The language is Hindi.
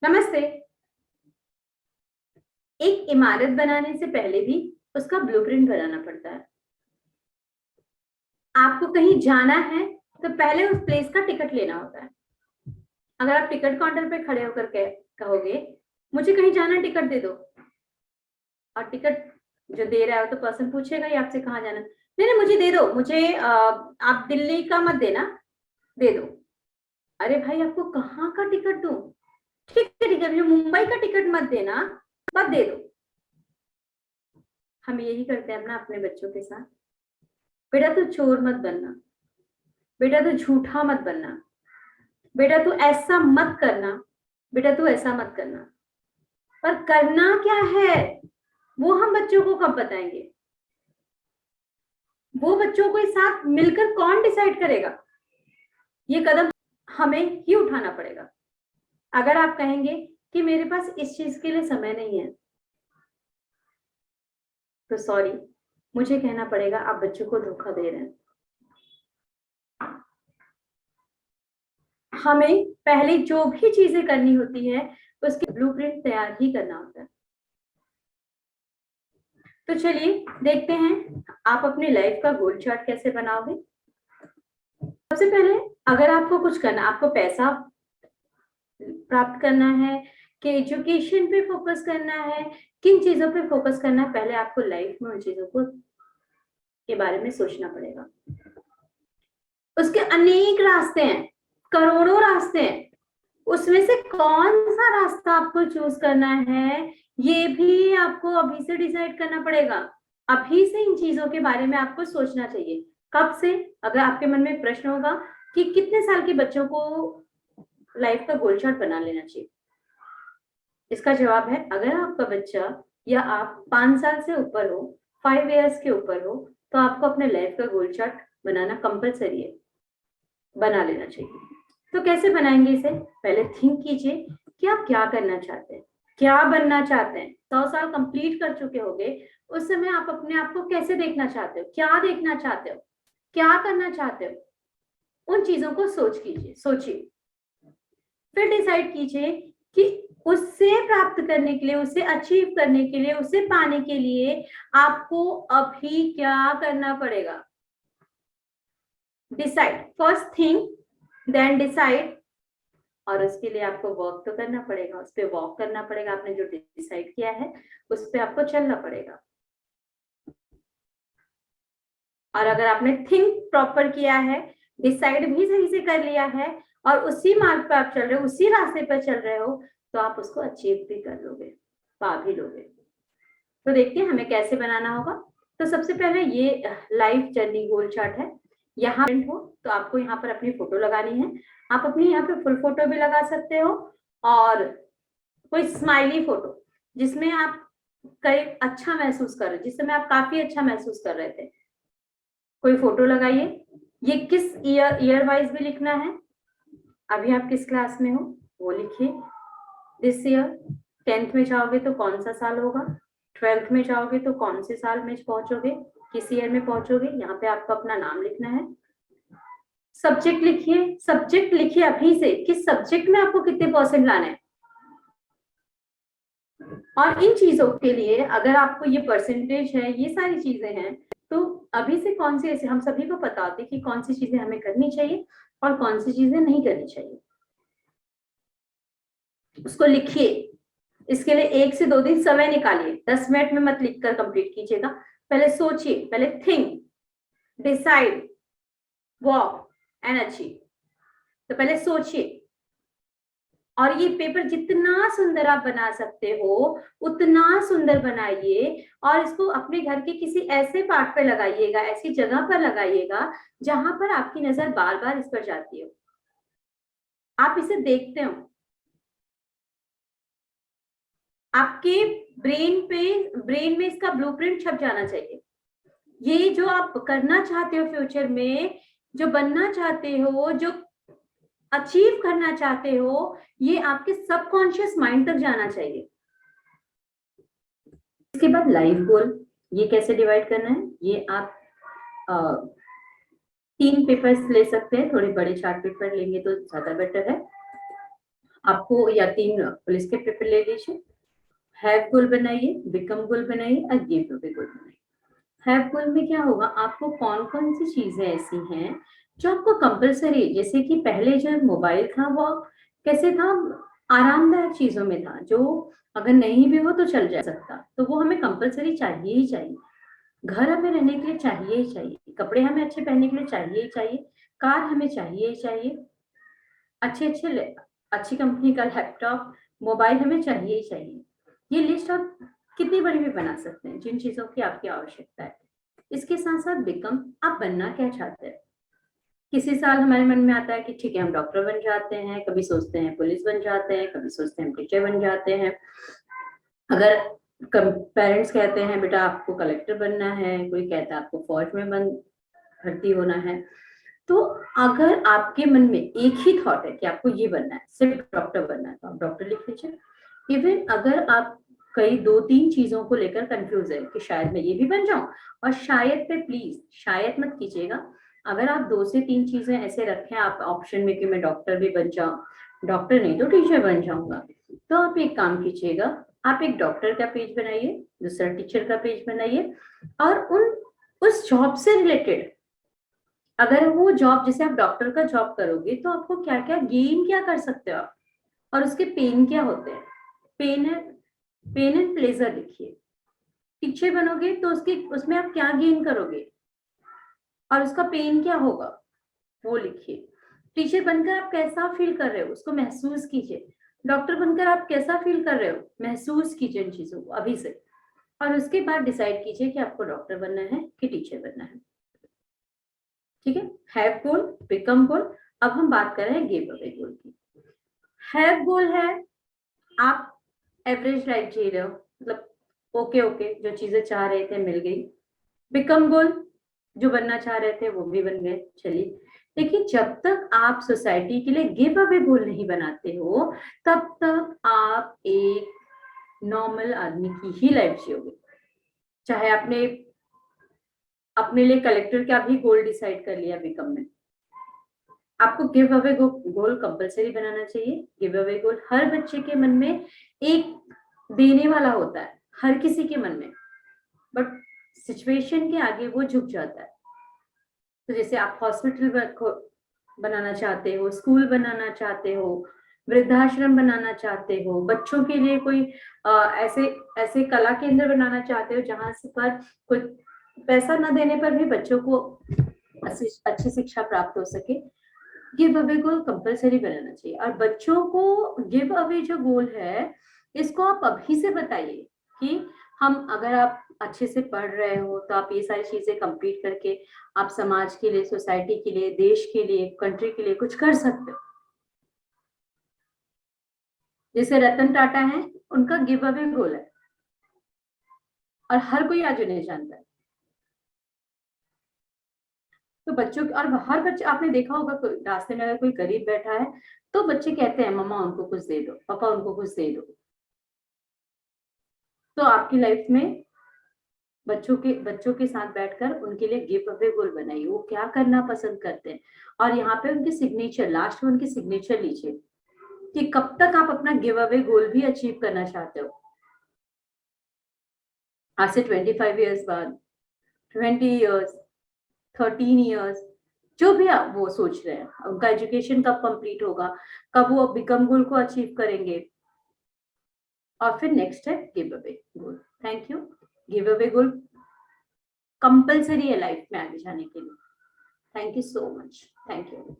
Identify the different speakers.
Speaker 1: नमस्ते। एक इमारत बनाने से पहले भी उसका ब्लूप्रिंट बनाना पड़ता है। आपको कहीं जाना है तो पहले उस प्लेस का टिकट लेना होता है। अगर आप टिकट काउंटर पे खड़े होकर कहोगे मुझे कहीं जाना, टिकट दे दो, और टिकट जो दे रहा है तो पर्सन पूछेगा ही आपसे कहाँ जाना। नहीं नहीं, मुझे दे दो, मुझे आप दिल्ली का मत देना, दे दो। अरे भाई, आपको कहाँ का टिकट दूं? ठीक है ठीक है, मुझे मुंबई का टिकट मत देना, मत दे दो। हम यही करते हैं अपना अपने बच्चों के साथ। बेटा तू चोर मत बनना, बेटा तू झूठा मत बनना, बेटा तू ऐसा मत करना, बेटा तू ऐसा मत करना। पर करना क्या है वो हम बच्चों को कब बताएंगे? वो बच्चों के साथ मिलकर कौन डिसाइड करेगा? ये कदम हमें ही उठाना पड़ेगा। अगर आप कहेंगे कि मेरे पास इस चीज के लिए समय नहीं है, तो सॉरी, मुझे कहना पड़ेगा, आप बच्चों को धोखा दे रहे हैं। हमें पहले जो भी चीजें करनी होती है उसकी ब्लूप्रिंट तैयार ही करना होता है। तो चलिए देखते हैं आप अपनी लाइफ का गोल चार्ट कैसे बनाओगे। सबसे पहले, अगर आपको कुछ करना, आपको पैसा प्राप्त करना है कि एजुकेशन पे फोकस करना है, किन चीजों पे फोकस करना है, पहले आपको लाइफ में उन चीजों को के बारे में सोचना पड़ेगा। उसके अनेक रास्ते हैं, करोड़ों रास्ते हैं, उसमें से कौन सा रास्ता आपको चूज करना है ये भी आपको अभी से डिसाइड करना पड़ेगा। अभी से इन चीजों के बारे में आपको सोचना चाहिए। कब से? अगर आपके मन में प्रश्न होगा कि कितने साल के बच्चों को लाइफ का गोल चार्ट बना लेना चाहिए, इसका जवाब है, अगर आपका बच्चा या आप 5 साल से ऊपर हो, 5 इयर्स के ऊपर हो, तो आपको अपने लाइफ का गोल चार्ट बनाना कंपलसरी है, बना लेना चाहिए। तो कैसे बनाएंगे इसे? पहले थिंक कीजिए कि आप क्या करना चाहते हैं, क्या बनना चाहते हैं। 100 साल कंप्लीट कर चुके होंगे, उस समय आप अपने आप को कैसे देखना चाहते हो, क्या देखना चाहते हो, क्या करना चाहते हो, उन चीजों को सोचिए। फिर डिसाइड कीजिए कि उससे प्राप्त करने के लिए, उसे अचीव करने के लिए, उसे पाने के लिए आपको अभी क्या करना पड़ेगा। Decide, first thing then decide. और उसके लिए आपको वर्क तो करना पड़ेगा, उस पर वॉक करना पड़ेगा। आपने जो डिसाइड किया है उस पर आपको चलना पड़ेगा। और अगर आपने थिंक प्रॉपर किया है, डिसाइड भी सही से कर लिया है, और उसी मार्ग पर आप चल रहे हो, उसी रास्ते पर चल रहे हो, तो आप उसको अचीव भी कर लोगे, पा भी लोगे। तो देखते हैं हमें कैसे बनाना होगा। तो सबसे पहले ये लाइफ जर्नी गोल चार्ट है। यहाँ हो तो आपको यहाँ पर अपनी फोटो लगानी है। आप अपनी यहाँ पे फुल फोटो भी लगा सकते हो, और कोई स्माइली फोटो जिसमें आप कई अच्छा महसूस कर रहे, जिस समय आप काफी अच्छा महसूस कर रहे थे, कोई फोटो लगाइए। ये किस ईयर वाइज भी लिखना है, अभी आप किस क्लास में हो वो लिखिए। दिस ईयर, 10th में जाओगे तो कौन सा साल होगा, 12th में जाओगे तो कौन से साल में पहुंचोगे, किस ईयर में पहुंचोगे, यहाँ पे आपको अपना नाम लिखना है। सब्जेक्ट लिखिए, सब्जेक्ट लिखिए अभी से, किस सब्जेक्ट में आपको कितने परसेंट लाने हैं। और इन चीजों के लिए अगर आपको ये परसेंटेज है, ये सारी चीजें हैं, तो अभी से कौन सी, ऐसे हम सभी को पता होती कि कौन सी चीजें हमें करनी चाहिए और कौन सी चीजें नहीं करनी चाहिए, उसको लिखिए। इसके लिए 1 से 2 दिन समय निकालिए, 10 मिनट में मत लिखकर कंप्लीट कीजिएगा। पहले सोचिए, पहले think, decide, walk and achieve. तो पहले सोचिए, और ये पेपर जितना सुंदर आप बना सकते हो उतना सुंदर बनाइए, और इसको अपने घर के किसी ऐसे पार्ट पे लगाइएगा, ऐसी जगह पर लगाइएगा जहां पर आपकी नजर बार बार इस पर जाती हो, आप इसे देखते हो। आपके ब्रेन में इसका ब्लूप्रिंट छप जाना चाहिए। ये जो आप करना चाहते हो फ्यूचर में, जो बनना चाहते हो, जो अचीव करना चाहते हो, ये आपके सबकॉन्शियस माइंड तक जाना चाहिए। इसके बाद लाइफ गोल, ये कैसे डिवाइड करना है, ये आप 3 पेपर्स ले सकते हैं, थोड़े बड़े चार्ट पेपर लेंगे तो ज्यादा बेटर है। आपको, या 3 पुलिस के पेपर ले लीजिए, हैव गोल बनाइए, बिकम गोल बनाइए और गिव अवे गोल बनाइए। हैव गोल में क्या होगा, आपको कौन कौन सी चीजें ऐसी हैं जो आपको कंपलसरी, जैसे कि पहले जब मोबाइल था वो कैसे था, आरामदायक चीजों में था, जो अगर नहीं भी हो तो चल जा सकता, तो वो हमें कंपलसरी चाहिए ही चाहिए। घर हमें रहने के लिए चाहिए ही चाहिए, कपड़े हमें अच्छे पहनने के लिए चाहिए ही चाहिए, कार हमें चाहिए ही चाहिए, अच्छी कंपनी का लैपटॉप, मोबाइल हमें चाहिए ही चाहिए। ये लिस्ट आप कितनी बड़ी भी बना सकते हैं जिन चीजों की आपकी आवश्यकता है। इसके साथ साथ बिकम, आप बनना क्या चाहते हैं। किसी साल हमारे मन में आता है कि ठीक है हम डॉक्टर बन जाते हैं, कभी सोचते हैं पुलिस बन जाते हैं, कभी सोचते हैं टीचर बन जाते हैं। अगर पेरेंट्स कहते हैं बेटा आपको कलेक्टर बनना है, कोई कहता है आपको फौज में भर्ती होना है, तो अगर आपके मन में एक ही थॉट है कि आपको ये बनना है, सिर्फ डॉक्टर बनना है, तो आप डॉक्टर लिख लीजिए। इवन अगर आप कई 2-3 चीजों को लेकर कंफ्यूज है कि शायद मैं ये भी बन जाऊं, और शायद पे प्लीज शायद मत कीजिएगा। अगर आप 2 से 3 चीजें ऐसे रखें आप ऑप्शन में कि मैं डॉक्टर भी बन जाऊं, डॉक्टर नहीं तो टीचर बन जाऊंगा, तो आप एक काम कीजिएगा, आप एक डॉक्टर का पेज बनाइए, दूसरा टीचर का पेज बनाइए, और उस जॉब से रिलेटेड, अगर वो जॉब, जैसे आप डॉक्टर का जॉब करोगे तो आपको क्या क्या गेन क्या कर सकते हो आप, और उसके पेन क्या होते हैं, पेन है, पेन एंड प्लेजर लिखिए। टीचर बनोगे तो उसमें आप क्या गेन करोगे और उसका पेन क्या होगा वो लिखिए। टीचर बनकर आप कैसा फील कर रहे हो उसको महसूस कीजिए। डॉक्टर बनकर आप कैसा फील कर रहे हो महसूस कीजिए इन चीजों को अभी से, और उसके बाद डिसाइड कीजिए कि आपको डॉक्टर बनना है कि टीचर बनना है। ठीक है, हैव गोल, बिकम गोल। अब हम बात कर रहे हैं गिव अवे गोल की। हैव गोल है, आप एवरेज लाइफ जी रहे हो, मतलब ओके ओके, जो चीजें चाह रहे थे मिल गई। बिकम गोल, जो बनना चाह रहे थे वो भी बन गए, चलिए। लेकिन जब तक आप सोसाइटी के लिए गिव अवे गोल नहीं बनाते हो, तब तक आप एक नॉर्मल आदमी की ही लाइफ जियोगे। चाहे आपने अपने लिए कलेक्टर का भी गोल डिसाइड कर लिया बिकम में, आपको गिव अवे गोल कंपलसरी बनाना चाहिए। गिव अवे गोल हर बच्चे के मन में एक देने वाला होता है, हर किसी के मन में, बट सिचुएशन के आगे वो झुक जाता है। तो जैसे आप हॉस्पिटल बनाना चाहते हो, स्कूल बनाना चाहते हो, वृद्धाश्रम बनाना चाहते हो, बच्चों के लिए कोई ऐसे ऐसे कला केंद्र बनाना चाहते हो जहां से पर कोई पैसा न देने पर भी बच्चों को अच्छी शिक्षा प्राप्त हो सके, गिव अवे गोल कंपलसरी बनाना चाहिए। और बच्चों को गिव अवे जो गोल है, इसको आप अभी से बताइए कि हम, अगर आप अच्छे से पढ़ रहे हो तो आप ये सारी चीजें कंप्लीट करके आप समाज के लिए, सोसाइटी के लिए, देश के लिए, कंट्री के लिए कुछ कर सकते हो। जैसे रतन टाटा है, उनका गिव अवे गोल है और हर कोई आज उन्हें जानता है। तो बच्चों और हर बच्चे, आपने देखा होगा रास्ते में अगर कोई गरीब बैठा है तो बच्चे कहते हैं मम्मा उनको कुछ दे दो, पापा उनको कुछ दे दो। तो आपकी लाइफ में बच्चों के साथ बैठकर उनके लिए गिव अवे गोल बनाइए, वो क्या करना पसंद करते हैं, और यहाँ पे उनकी सिग्नेचर, लास्ट में उनकी सिग्नेचर लीजिए कि कब तक आप अपना गिव अवे गोल भी अचीव करना चाहते हो। आज से 25 ईयर्स बाद, 20 ईयर्स, 13 ईयर्स, जो भी आप वो सोच रहे हैं, उनका एजुकेशन कब कंप्लीट होगा, कब वो बिकम गोल को अचीव करेंगे, और फिर नेक्स्ट है give away goal. Thank you. Give away goal compulsory है लाइफ में आगे जाने के लिए। Thank you so much. Thank you.